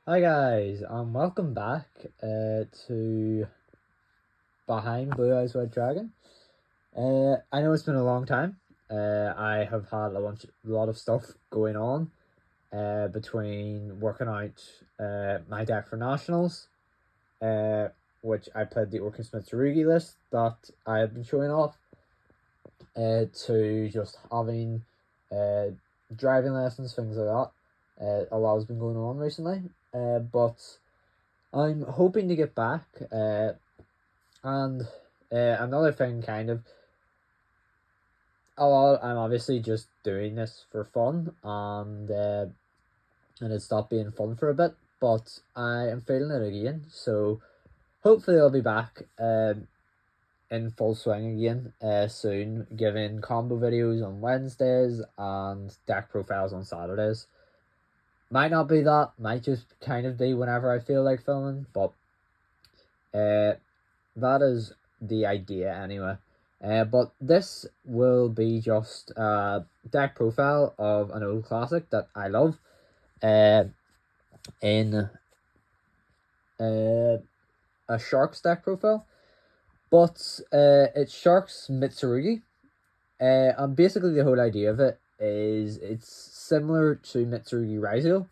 Hi guys, and welcome back to Behind Blue Eyes White Dragon. I know it's been a long time. I have had a lot of stuff going on between working out my deck for nationals, uh, which I played the Orcus Mitsurugi list that I have been showing off, to just having uh, driving lessons, things like that. A lot has been going on recently, but I'm hoping to get back. And another thing, kind of, I'm obviously just doing this for fun, and it stopped being fun for a bit. But I am feeling it again, so hopefully I'll be back in full swing again soon, giving combo videos on Wednesdays and deck profiles on Saturdays. Might not be that, might just kind of be whenever I feel like filming, but uh, that is the idea anyway. But this will be just a deck profile of an old classic that I love. In a Sharks deck profile, but it's Sharks Mitsurugi. And basically the whole idea of it is it's similar to Mitsurugi Raziel.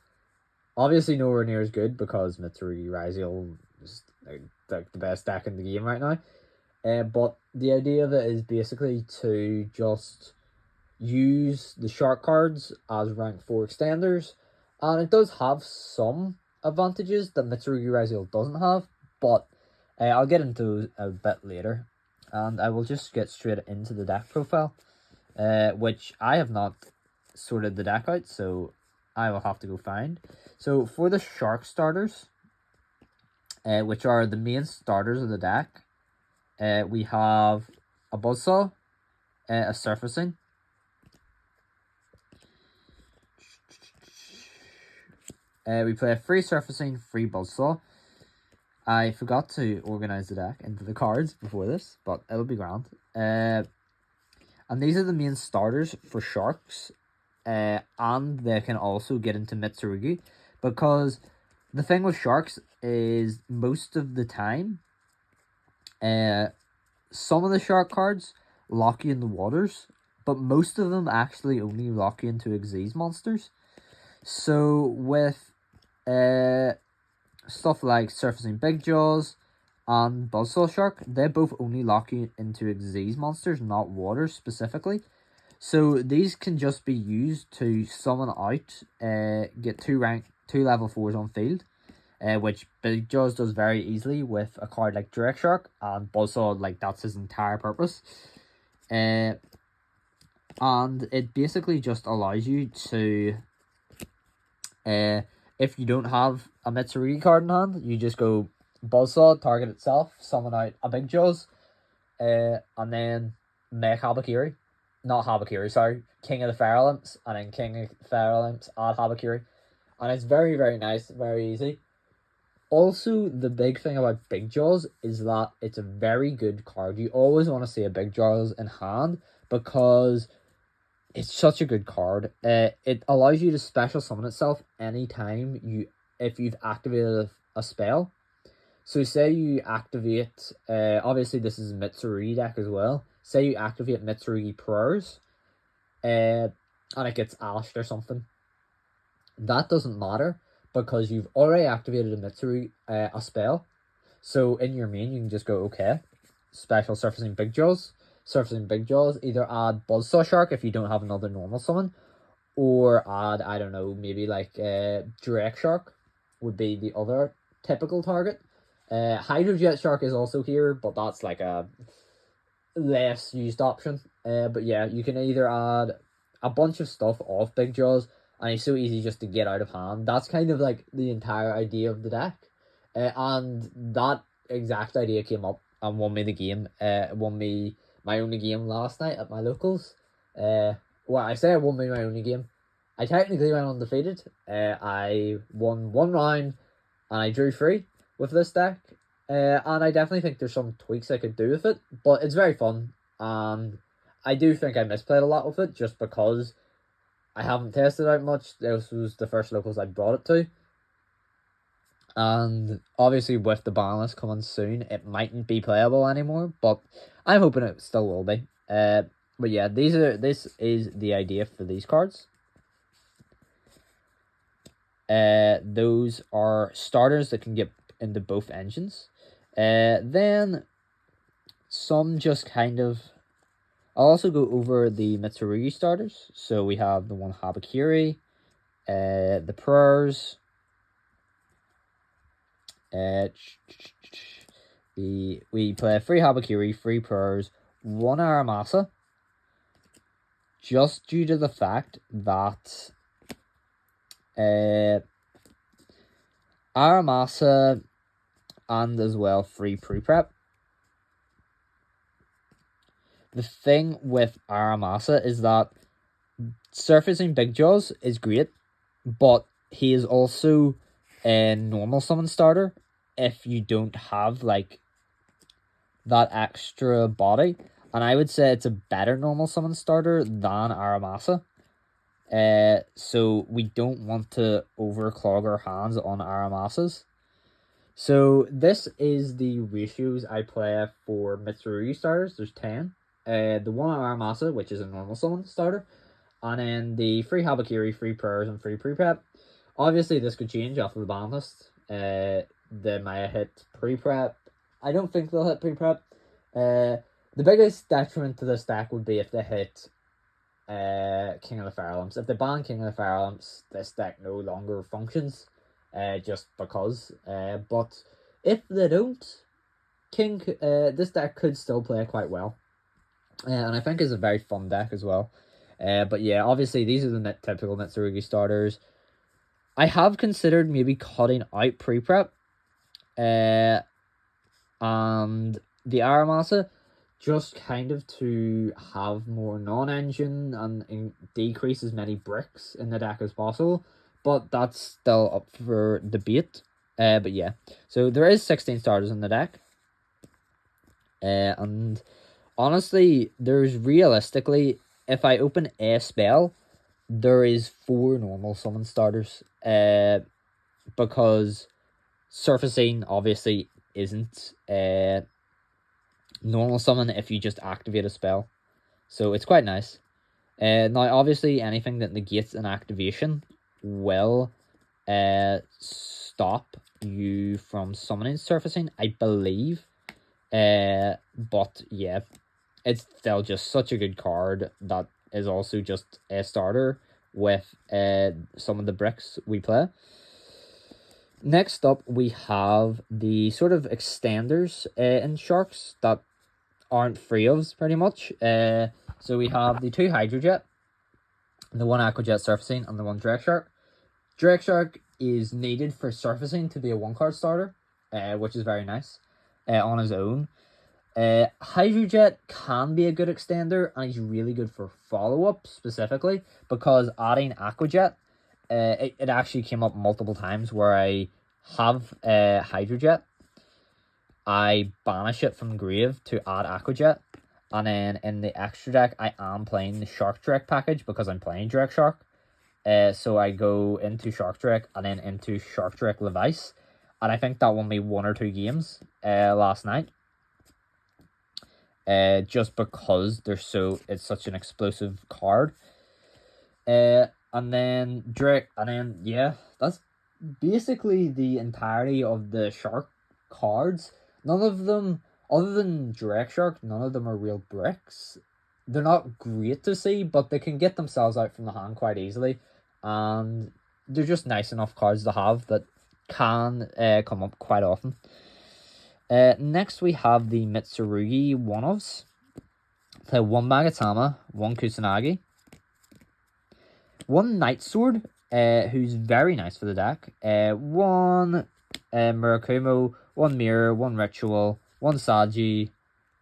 Obviously nowhere near as good because Mitsurugi Raziel is like the best deck in the game right now. But the idea of it is basically to just use the shark cards as rank 4 extenders, and it does have some advantages that Mitsurugi Raziel doesn't have, but I'll get into a bit later, and I will just get straight into the deck profile, which I have not sorted the deck out, so I will have to go find. So for the shark starters, which are the main starters of the deck, we have a buzzsaw, a surfacing. We play a free surfacing, free buzzsaw. I forgot to organize the deck into the cards before this, but it'll be grand. And these are the main starters for sharks, and they can also get into Mitsurugi, because the thing with sharks is most of the time, some of the shark cards lock you in the waters, but most of them actually only lock you into Xyz monsters. So with stuff like Surfacing Big Jaws and Buzzsaw Shark, they both only lock you into Xyz monsters, not water specifically. So these can just be used to summon out, get two level 4s on field, which Big Jaws does very easily with a card like Drake Shark, and Buzzsaw, like, that's his entire purpose. And it basically just allows you to, if you don't have a Mitsurugi card in hand, you just go Buzzsaw, target itself, summon out a Big Jaws, and then make Habakiri. Not Habakiri, sorry. King of the Feral Imps, and then King of the Feral Imps, add Habakiri. And it's very, very nice, very easy. Also, the big thing about Big Jaws is that it's a very good card. You always want to see a Big Jaws in hand, because it's such a good card. It allows you to special summon itself anytime if you've activated a spell. So say you activate, obviously this is a Mitsurugi deck as well. Say you activate Mitsurugi Prayers, and it gets ashed or something. That doesn't matter, because you've already activated a Mitsurugi, a spell. So in your main, you can just go, okay, special Surfacing Big Jaws. Surfacing Big Jaws, either add Buzzsaw Shark if you don't have another normal summon, or add, I don't know, maybe like Drake Shark would be the other typical target. Hydrojet Shark is also here, but that's like a less used option. But yeah, you can either add a bunch of stuff off Big Jaws, and it's so easy just to get out of hand. That's kind of like the entire idea of the deck. And that exact idea came up and won me the game. Won me my only game last night at my locals. Well, I say I won me my only game. I technically went undefeated. I won one round and I drew 3 with this deck. And I definitely think there's some tweaks I could do with it, but it's very fun. And I do think I misplayed a lot with it just because I haven't tested out much. This was the first locals I brought it to. And obviously with the ban list coming soon, it mightn't be playable anymore, but I'm hoping it still will be. But yeah, this is the idea for these cards. Those are starters that can get into both engines. Then some just kind of... I'll also go over the Mitsurugi starters. So we have the one Habakiri, the Prayers, we play 3 Habakiri, 3 Prayers, 1 Aramasa, just due to the fact that Aramasa and as well 3 pre-prep. The thing with Aramasa is that surfacing Big Jaws is great, but he is also a normal summon starter if you don't have like that extra body. And I would say it's a better normal summon starter than Aramasa. So we don't want to overclog our hands on Aramasas. So this is the ratios I play for Mitsurugi starters. There's 10. The 1 Aramasa, which is a normal summon starter. And then the 3 Habakiri, 3 Prayers, and 3 pre-prep. Obviously, this could change after the ban list. They might hit pre-prep. I don't think they'll hit pre-prep. The biggest detriment to this deck would be if they hit King of the Fire Elements. If they ban King of the Fire Elements, this deck no longer functions. Just because. But if they don't, this deck could still play quite well. And I think it's a very fun deck as well. But yeah, obviously these are the typical Mitsurugi starters. I have considered maybe cutting out pre-prep. And the Aramasa, just kind of to have more non-engine and decrease as many bricks in the deck as possible. But that's still up for debate. But yeah, so there is 16 starters in the deck. And honestly, there's realistically, if I open a spell, there is 4 normal summon starters. Because surfacing obviously isn't normal summon if you just activate a spell. So it's quite nice. Now obviously anything that negates an activation will stop you from summoning surfacing, I believe. But yeah, it's still just such a good card that is also just a starter with some of the bricks we play. Next up, we have the sort of extenders in Sharks that aren't free of, pretty much. So we have the 2 Hydrojet, the 1 Aquajet surfacing, and the 1 Drake Shark. Drake Shark is needed for surfacing to be a 1-card starter, which is very nice on his own. Hydrojet can be a good extender, and he's really good for follow-up specifically, because adding Aquajet, it actually came up multiple times where I have Hydrojet, I banish it from grave to add Aquajet, and then in the extra deck I am playing the Shark Drake package because I'm playing Drake Shark. So I go into Shark Drake and then into Shark Drake Levice, and I think that won me 1 or 2 games last night. Just because it's such an explosive card. And then Drake, and then yeah, that's basically the entirety of the Shark cards. None of them, other than Drake Shark, none of them are real bricks. They're not great to see, but they can get themselves out from the hand quite easily, and they're just nice enough cards to have that can come up quite often. Next we have the Mitsurugi one-offs. Play 1 Magatama, 1 Kusanagi, 1 Night Sword, who's very nice for the deck, 1 Murakumo, 1 Mirror, 1 Ritual, 1 Saji,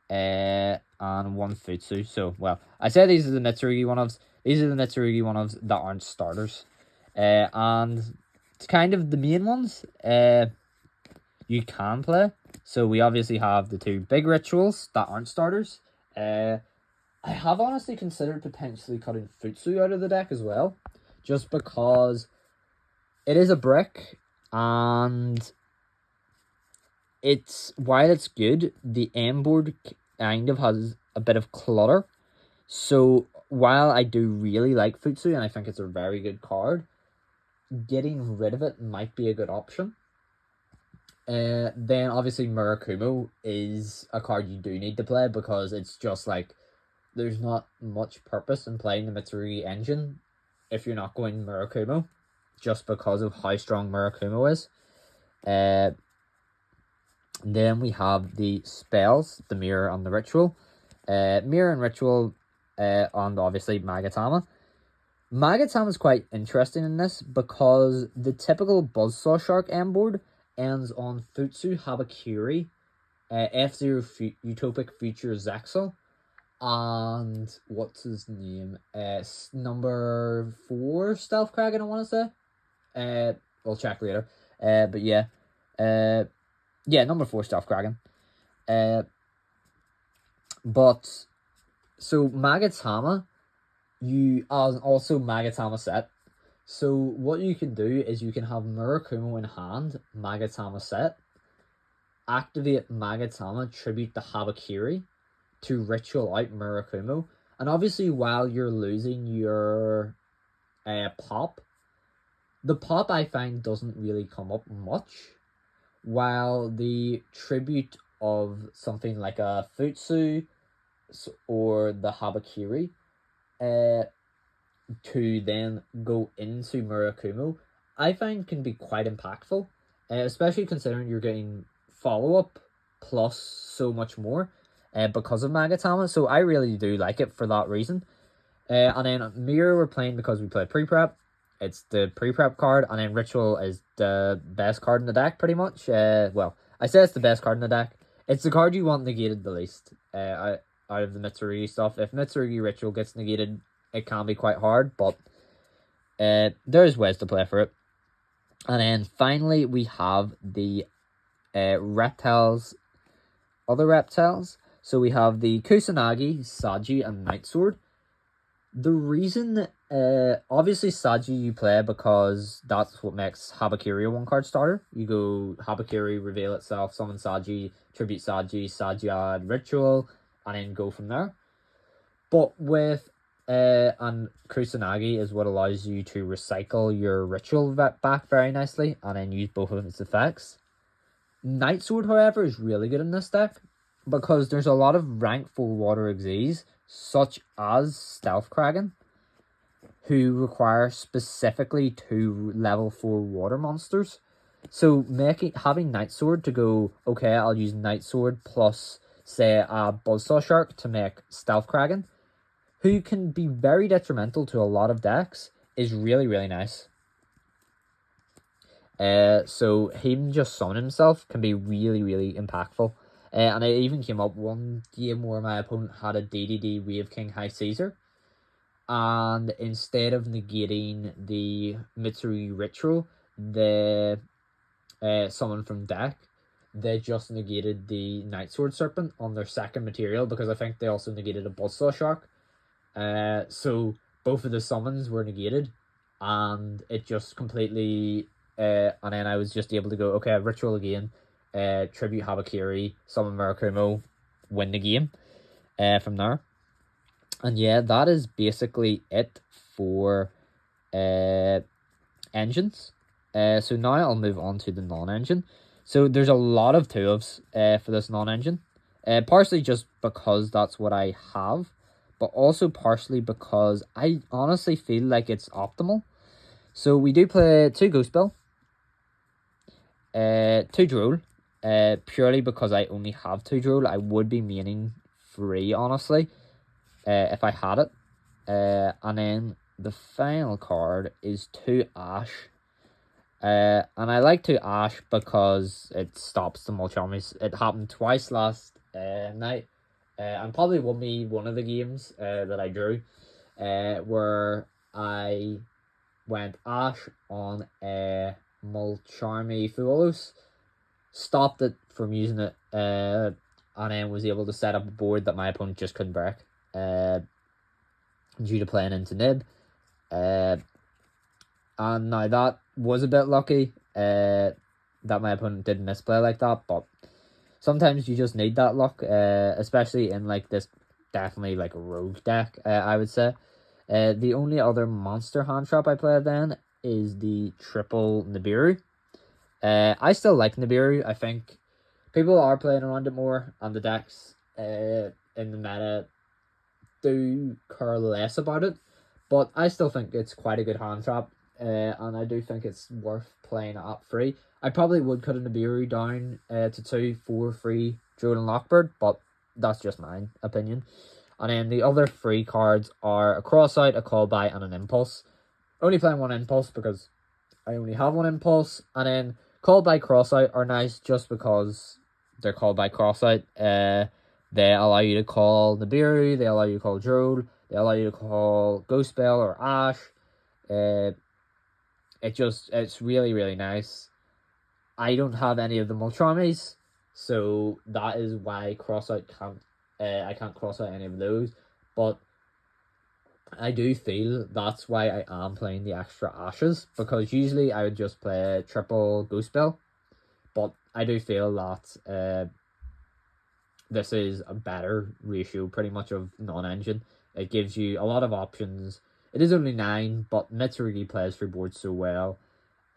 and 1 Futsu. So, well, I said these are the Mitsurugi one-offs. These are the Mitsurugi one-offs that aren't starters. And it's kind of the main ones you can play. So we obviously have the 2 big rituals that aren't starters. I have honestly considered potentially cutting Futsu out of the deck as well, just because it is a brick, and while it's good, the end board kind of has a bit of clutter. So while I do really like Futsu and I think it's a very good card, getting rid of it might be a good option. Then obviously Murakumo is a card you do need to play because it's just like there's not much purpose in playing the Mitsurugi engine if you're not going Murakumo, just because of how strong Murakumo is. Then we have the spells, the Mirror and the Ritual. Mirror and Ritual, and obviously Magatama. Magatama is quite interesting in this because the typical Buzzsaw Shark end board ends on Futsu Habakiri, F-Zero Utopic Future Zexal, and what's his name? Number 4 Stealth Kraken, I want to say. We'll check later. But yeah. Yeah, number 4 Stealth Kraken. But so Magatama, you also Magatama set. So what you can do is you can have Murakumo in hand, Magatama set, activate Magatama, tribute the Habakiri to ritual out Murakumo, and obviously while you're losing your pop, the pop I find doesn't really come up much, while the tribute of something like a Futsu or the Habakiri to then go into Murakumo, I find can be quite impactful, especially considering you're getting follow-up plus so much more because of Magatama, so I really do like it for that reason. And then Mirror we're playing because we play pre-prep. It's the pre-prep card, and then Ritual is the best card in the deck, pretty much. Well, I say it's the best card in the deck. It's the card you want negated the least out of the Mitsurugi stuff. If Mitsurugi Ritual gets negated, it can be quite hard, but there's ways to play for it. And then finally, we have the reptiles, other reptiles. So we have the Kusanagi, Saji, and Night Sword. The reason, obviously Saji you play because that's what makes Habakiri a 1-card starter. You go Habakiri, reveal itself, summon Saji, tribute Saji, Saji add Ritual, and then go from there. But with, and Kusanagi is what allows you to recycle your Ritual back very nicely, and then use both of its effects. Night Sword, however, is really good in this deck, because there's a lot of rank 4 water Xyz, such as Stealth Kraken, who require specifically 2 level 4 water monsters. So having Night Sword to go, okay, I'll use Night Sword plus, say, a Buzzsaw Shark to make Stealth Kraken, who can be very detrimental to a lot of decks, is really, really nice. So him just summoning himself can be really, really impactful. And I even came up one game where my opponent had a DDD Wave King High Caesar, and instead of negating the Mitsurugi Ritual, the summon from deck, they just negated the Night Sword Serpent on their second material, because I think they also negated a Buzzsaw Shark. So both of the summons were negated, and it just completely... and then I was just able to go, okay, Ritual again, tribute Habakiri, summon Murakumo, win the game from there. And yeah, that is basically it for engines. So now I'll move on to the non-engine. So there's a lot of 2-ofs for this non-engine. Partially just because that's what I have, but also partially because I honestly feel like it's optimal. So we do play 2 Ghost Bell, 2 Droll, purely because I only have 2 Droll. I would be meaning 3, honestly, if I had it. And then the final card is 2 Ash. And I like 2 Ash because it stops the mulch armies. It happened twice last night, and probably won me one of the games that I drew, where I went Ash on a Mulcharmy Fuolos, stopped it from using it, and then was able to set up a board that my opponent just couldn't break, due to playing into Nib. And now that was a bit lucky, that my opponent did misplay like that, but sometimes you just need that luck, especially in like this definitely like a rogue deck, I would say. The only other monster hand trap I play then is the triple Nibiru. I still like Nibiru. I think people are playing around it more, and the decks in the meta do care less about it. But I still think it's quite a good hand trap, and I do think it's worth playing at 3. I probably would cut a Nibiru down to 2 for free Droll and Lockbird, but that's just my opinion. And then the other 3 cards are a Crossout, a Callby, and an Impulse. Only playing 1 Impulse because I only have 1 Impulse. And then Callby, Crossout are nice just because they're Callby, Crossout. They allow you to call Nibiru, they allow you to call Droll, they allow you to call Ghost Bell or Ash. It's really, really nice. I don't have any of the Moltramis, so that is why I can't cross out any of those. But I do feel that's why I am playing the extra Ashes, because usually I would just play triple Ghost Bell, but I do feel that this is a better ratio pretty much of non-engine. It gives you a lot of options. It is only 9, but Mitsurugi plays through board so well.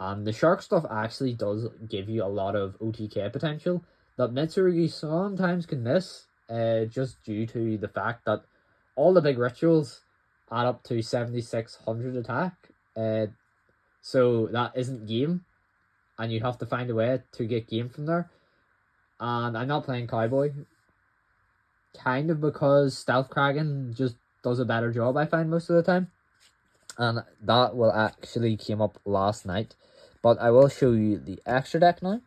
And the shark stuff actually does give you a lot of OTK potential that Mitsurugi sometimes can miss, just due to the fact that all the big rituals add up to 7,600 attack. So that isn't game, and you have to find a way to get game from there. And I'm not playing Cowboy, kind of because Stealth Kraken just does a better job, I find, most of the time. And that will actually came up last night. But I will show you the extra deck now.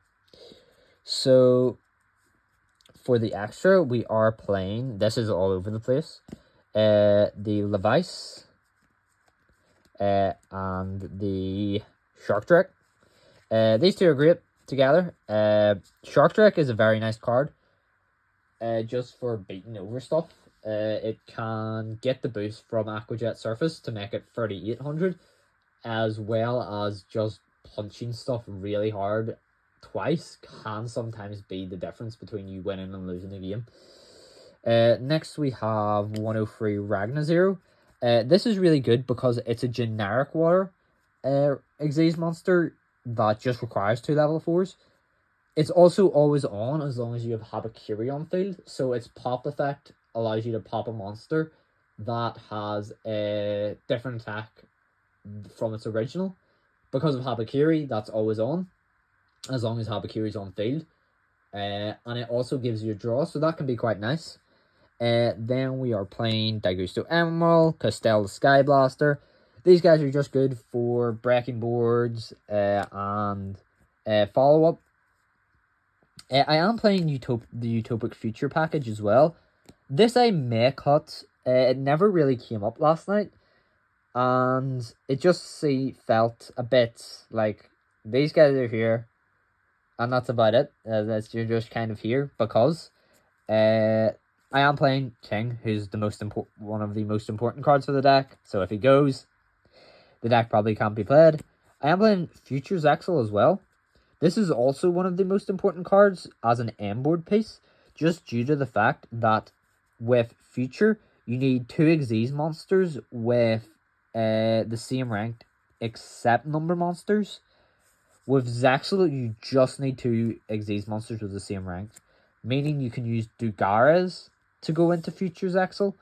So, for the extra, we are playing, this is all over the place, the Levice, and the Shark Drake. These two are great together. Shark Drake is a very nice card, just for beating over stuff. It can get the boost from Aquajet Surface to make it 3,800, as well as just punching stuff really hard twice can sometimes be the difference between you winning and losing a game. Next we have 103 Ragnazero. This is really good because it's a generic water Xyz monster that just requires 2 level 4s. It's also always on as long as you have Habakiri on field, so its pop effect allows you to pop a monster that has a different attack from its original. Because of Habakiri, that's always on, as long as Habakiri's on field. And it also gives you a draw, so that can be quite nice. Then we are playing Daigusto Emerald, Castell the Sky Blaster. These guys are just good for breaking boards and follow-up. I am playing the Utopic Future package as well. This I may cut. It never really came up last night. And it just felt a bit like these guys are here, and that's about it. You're just kind of here because I am playing King, who's one of the most important cards for the deck. So if he goes, the deck probably can't be played. I am playing Future's Exile as well. This is also one of the most important cards as an M-board piece, just due to the fact that with Future, you need 2 Xyz monsters with the same rank except number monsters. With Zexal, you just need 2 Xyz monsters with the same rank, meaning you can use Dugares to go into Future Zexal,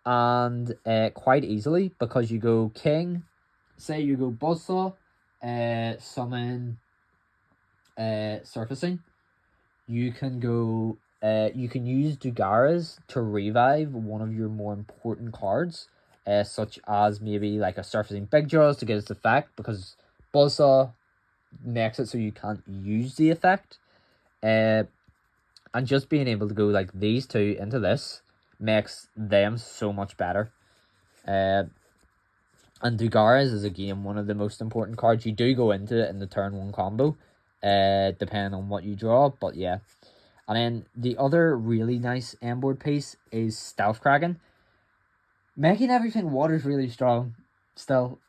and quite easily, because you go King, say you go Buzzsaw, summon Surfacing, you can go you can use Dugares to revive one of your more important cards, such as maybe like a Surfacing Big Jaws to get its effect, because Buzzsaw makes it so you can't use the effect. And just being able to go like these 2 into this makes them so much better. And Dugares is again one of the most important cards. You do go into it in the turn 1 combo, depending on what you draw, but yeah. And then the other really nice M-board piece is Stealth Kraken. Making everything water is really strong still.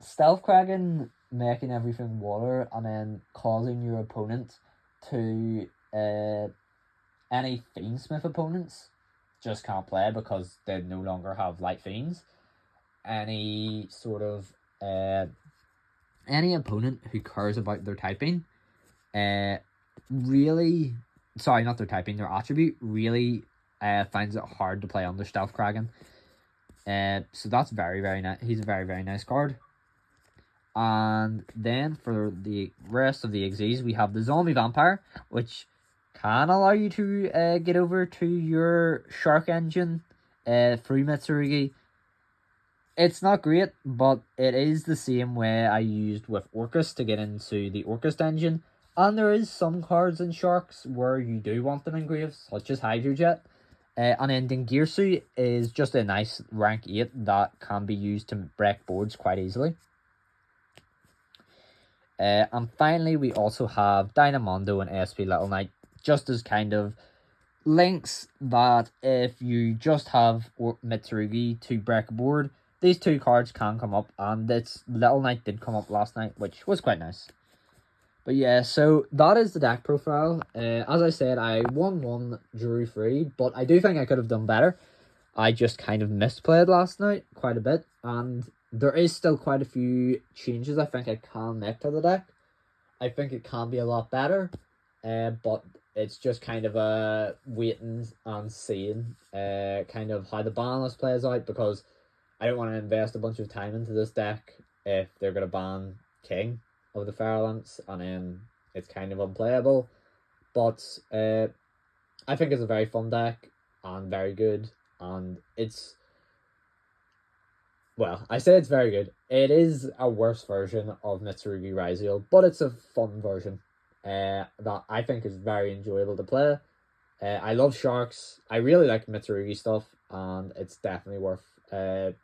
Stealth Kraken making everything water and then causing your opponent to any Fiendsmith opponents just can't play because they no longer have light fiends. Any sort of any opponent who cares about their typing, really, sorry, not their typing, their attribute, really finds it hard to play under Stealth Kraken. So that's very, very nice. He's a very, very nice card. And then for the rest of the XYZs, we have the Zombie Vampire, which can allow you to get over to your Shark Engine through Mitsurugi. It's not great, but it is the same way I used with Orcus to get into the Orcus engine. And there is some cards in Sharks where you do want them engraved, such as Hydrojet. And then Dingirsu is just a nice rank 8 that can be used to break boards quite easily. And finally, we also have Dynamondo and SP Little Knight, just as kind of links that if you just have Mitsurugi to break a board, these two cards can come up, and this Little Knight did come up last night, which was quite nice. But yeah, so that is the deck profile. As I said, I won 1, drew 3, but I do think I could have done better. I just kind of misplayed last night quite a bit, and there is still quite a few changes I think I can make to the deck. I think it can be a lot better, but it's just kind of a waiting and seeing kind of how the ban list plays out, because I don't want to invest a bunch of time into this deck if they're going to ban King of the Fire Elements and then it's kind of unplayable. But I think it's a very fun deck and very good, and it's, well, I say it's very good. It is a worse version of Mitsurugi Raziel, but it's a fun version that I think is very enjoyable to play. I love Sharks. I really like Mitsurugi stuff, and it's definitely worth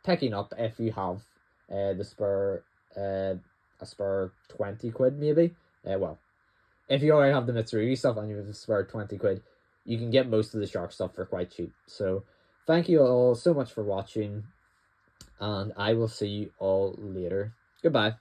picking up if you have the spur, a spur 20 quid maybe. Well, if you already have the Mitsurugi stuff and you have the spur 20 quid, you can get most of the Shark stuff for quite cheap. So thank you all so much for watching, and I will see you all later. Goodbye.